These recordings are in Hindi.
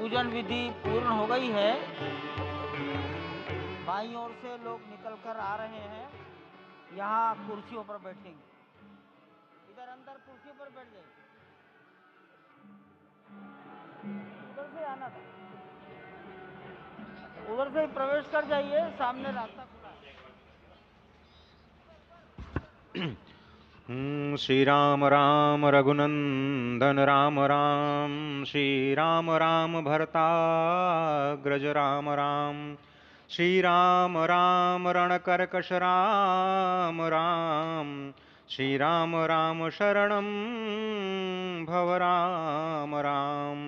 पूजन विधि पूर्ण हो गई है। बाईं ओर से लोग निकल कर आ रहे हैं, यहाँ कुर्सियों पर बैठेंगे। इधर अंदर कुर्सियों पर बैठ जाइए, उधर से आना था, उधर से ही प्रवेश कर जाइए, सामने रास्ता खुला है। श्री राम राम रघुनंदन राम राम, श्री राम राम भरताग्रज राम राम, श्री राम राम रणकर्कश राम राम, श्री राम राम शरणं भव राम राम,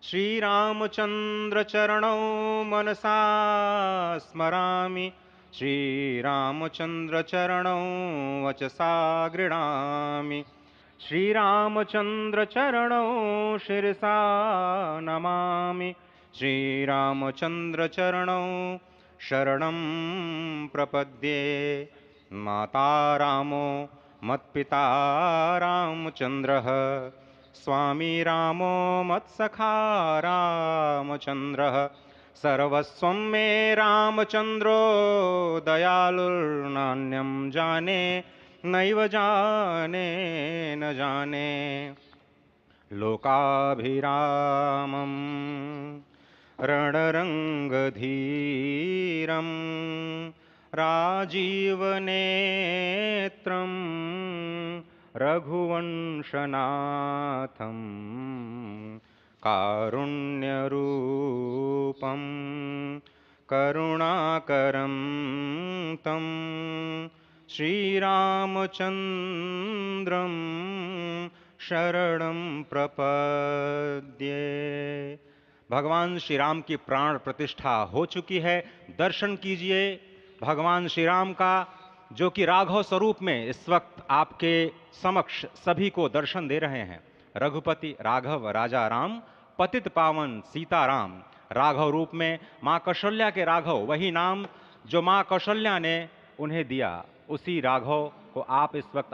श्री रामचंद्र चरणौ मनसा स्मरामि, श्रीरामचंद्र चरणौ वचसा गृह्णामि, श्रीरामचंद्र चरणौ शिरसा नमामि, श्रीरामचंद्र चरणौ शरणं प्रपद्ये। माता रामो मत्पिता रामचंद्रः, स्वामी रामो मत्सखा रामचंद्रः, सर्वस्वं मे रामचंद्रो दयालुर्नान्यं जाने नैव जाने न जाने। लोकाभिरामं रणरङ्गधीरं राजीवनेत्रं रघुवंशनाथं, कारुण्यरूपं करुणाकरं तं श्रीरामचन्द्रं शरणं प्रपद्ये। भगवान श्री राम की प्राण प्रतिष्ठा हो चुकी है। दर्शन कीजिए भगवान श्री राम का, जो कि राघव स्वरूप में इस वक्त आपके समक्ष सभी को दर्शन दे रहे हैं। रघुपति राघव राजा राम, पतित पावन सीताराम। राघव रूप में माँ कौशल्या के राघव, वही नाम जो माँ कौशल्या ने उन्हें दिया, उसी राघव को आप इस वक्त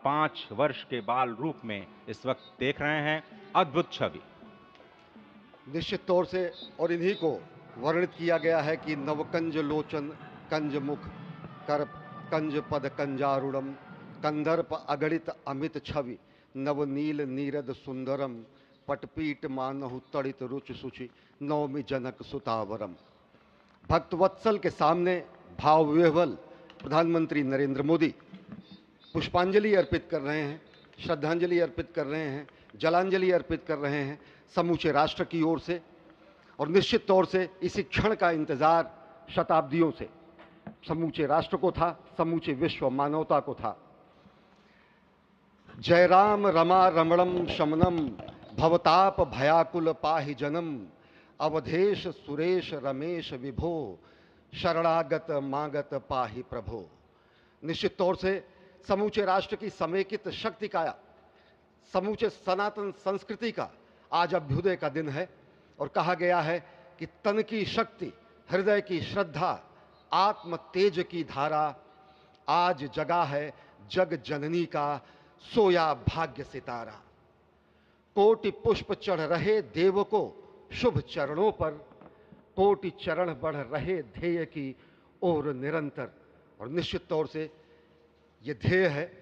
5 वर्ष के बाल रूप में इस वक्त देख रहे हैं। अद्भुत छवि। निश्चित तौर से, और इन्हीं को वर्णित किया गया है कि नवकंज लोचन कंज मुख, कर कंज पद कंजारुणम, कंदर्प अगणित अमित छवि, नवनील नीरद सुंदरम, पटपीट मानहु तड़ित रुचि सुचि, नवमी जनक सुतावरम। भक्तवत्सल के सामने भाव विह्वल प्रधानमंत्री नरेंद्र मोदी पुष्पांजलि अर्पित कर रहे हैं, श्रद्धांजलि अर्पित कर रहे हैं, जलांजलि अर्पित कर रहे हैं समूचे राष्ट्र की ओर से। और निश्चित तौर से इसी क्षण का इंतजार शताब्दियों से समूचे राष्ट्र को था, समूचे विश्व मानवता को था। जय राम रमा रमणम शमनम, भवताप भयाकुल पाहि जनम, अवधेश सुरेश रमेश विभो, शरणागत मागत पाहि प्रभो। निश्चित तौर से समूचे राष्ट्र की समेकित शक्ति का, समूचे सनातन संस्कृति का आज अभ्युदय का दिन है। और कहा गया है कि तन की शक्ति, हृदय की श्रद्धा, आत्म तेज की धारा आज जगा है जग जननी का सोया भाग्य सितारा। कोटि पुष्प चढ़ रहे देव को शुभ चरणों पर, कोटि चरण बढ़ रहे ध्येय की ओर निरंतर। और निश्चित तौर से ये ध्येय है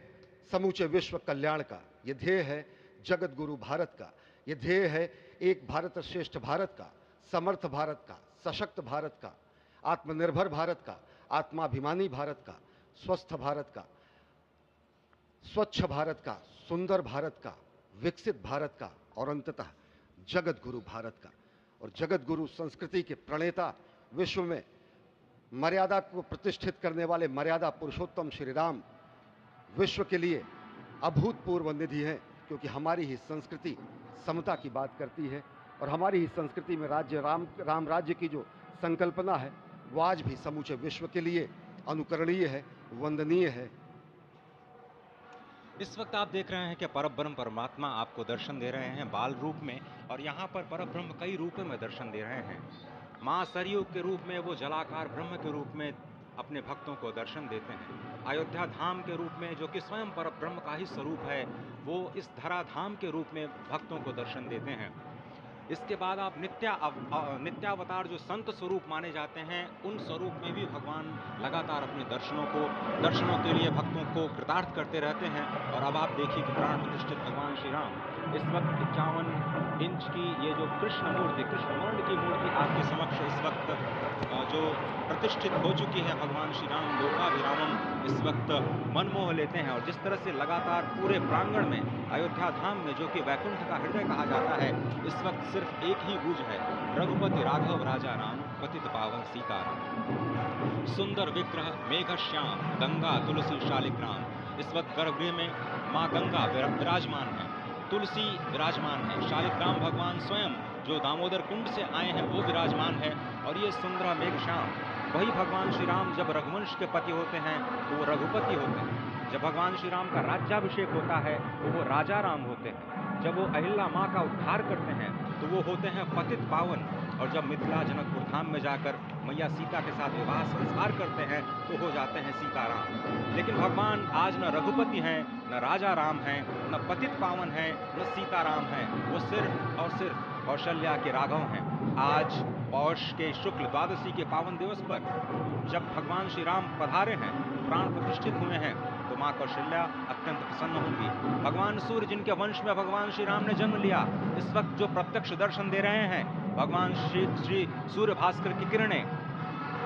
समूचे विश्व कल्याण का, ये ध्येय है जगत गुरु भारत का, ये ध्येय है एक भारत श्रेष्ठ भारत का, समर्थ भारत का, सशक्त भारत का, आत्मनिर्भर भारत का, आत्माभिमानी भारत का, स्वस्थ भारत का, स्वच्छ भारत का, सुंदर भारत का, विकसित भारत का, और अंततः जगत गुरु भारत का। और जगत गुरु संस्कृति के प्रणेता, विश्व में मर्यादा को प्रतिष्ठित करने वाले मर्यादा पुरुषोत्तम श्री राम विश्व के लिए अभूतपूर्व निधि है, क्योंकि हमारी ही संस्कृति समता की बात करती है। और हमारी ही संस्कृति में राज्य राम राज्य की जो संकल्पना है, वो आज भी समूचे विश्व के लिए अनुकरणीय है, वंदनीय है। इस वक्त आप देख रहे हैं कि परब्रह्म परमात्मा आपको दर्शन दे रहे हैं बाल रूप में, और यहाँ पर परब्रह्म कई रूपों में दर्शन दे रहे हैं। माँ सरयू के रूप में वो जलाकार ब्रह्म के रूप में अपने भक्तों को दर्शन देते हैं। अयोध्या धाम के रूप में, जो कि स्वयं परब्रह्म का ही स्वरूप है, वो इस धरा धाम के रूप में भक्तों को दर्शन देते हैं। इसके बाद आप नित्यावतार जो संत स्वरूप माने जाते हैं, उन स्वरूप में भी भगवान लगातार अपने दर्शनों के लिए भक्तों को कृतार्थ करते रहते हैं। और अब आप देखिए कि प्राण प्रतिष्ठित भगवान श्री राम इस वक्त 51 इंच की ये जो कृष्ण वर्ण की मूर्ति आपके समक्ष इस वक्त जो प्रतिष्ठित हो चुकी है भगवान श्री राम लोकाभिरामम इस वक्त मनमोह लेते हैं। और जिस तरह से लगातार पूरे प्रांगण में अयोध्या धाम में, जो कि वैकुंठ का हृदय कहा जाता है, इस वक्त सिर्फ एक ही गूंज है, रघुपति राघव राजा राम पतित पावन सीताराम। सुंदर विग्रह मेघ श्याम गंगा तुलसी शालिग्राम। इस वक्त गर्भगृह में माँ गंगा विराजमान है, तुलसी विराजमान है, शालिग्राम भगवान स्वयं जो दामोदर कुंड से आए हैं वो विराजमान है। और ये सुंदर मेघ श्याम, वही भगवान श्री राम जब रघुवंश के पति होते हैं तो वो रघुपति होते हैं, जब भगवान श्री राम का राज्याभिषेक होता है तो वो राजा राम होते हैं, जब वो अहिल्या माँ का उद्धार करते हैं तो वो होते हैं पतित पावन, और जब मिथिला जनकपुर धाम में जाकर मैया सीता के साथ विवाह संस्कार करते हैं तो हो जाते हैं सीताराम। लेकिन भगवान आज न रघुपति हैं, न राजा राम हैं, न पतित पावन हैं, न सीताराम हैं, वो सिर्फ और सिर्फ कौशल्या के राघव हैं। आज पौष के शुक्ल द्वादशी के पावन दिवस पर जब भगवान श्री राम पधारे हैं, प्राण प्रतिष्ठित हुए हैं, तो माँ कौशल्या अत्यंत प्रसन्न होंगी। भगवान सूर्य जिनके वंश में भगवान श्री राम ने जन्म लिया, इस वक्त जो प्रत्यक्ष दर्शन दे रहे हैं, भगवान श्री सूर्य भास्कर की किरणें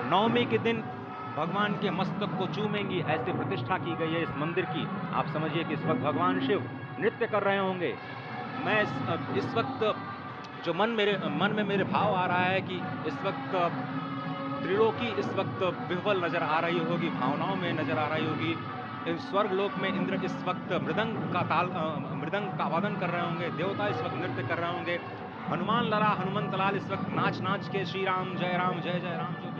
नवमी के दिन भगवान के मस्तक को चूमेंगी, ऐसी प्रतिष्ठा की गई है इस मंदिर की। आप समझिए कि इस वक्त भगवान शिव नृत्य कर रहे होंगे। मैं इस वक्त जो मन में मेरे भाव आ रहा है कि इस वक्त त्रिलोकी इस वक्त विह्वल नजर आ रही होगी, भावनाओं में नजर आ रही होगी। स्वर्ग लोक में इंद्र इस वक्त मृदंग का वादन कर रहे होंगे, देवता इस वक्त नृत्य कर रहे होंगे, हनुमान लला हनुमंत लाल इस वक्त नाच नाच के श्री राम जय जय राम जो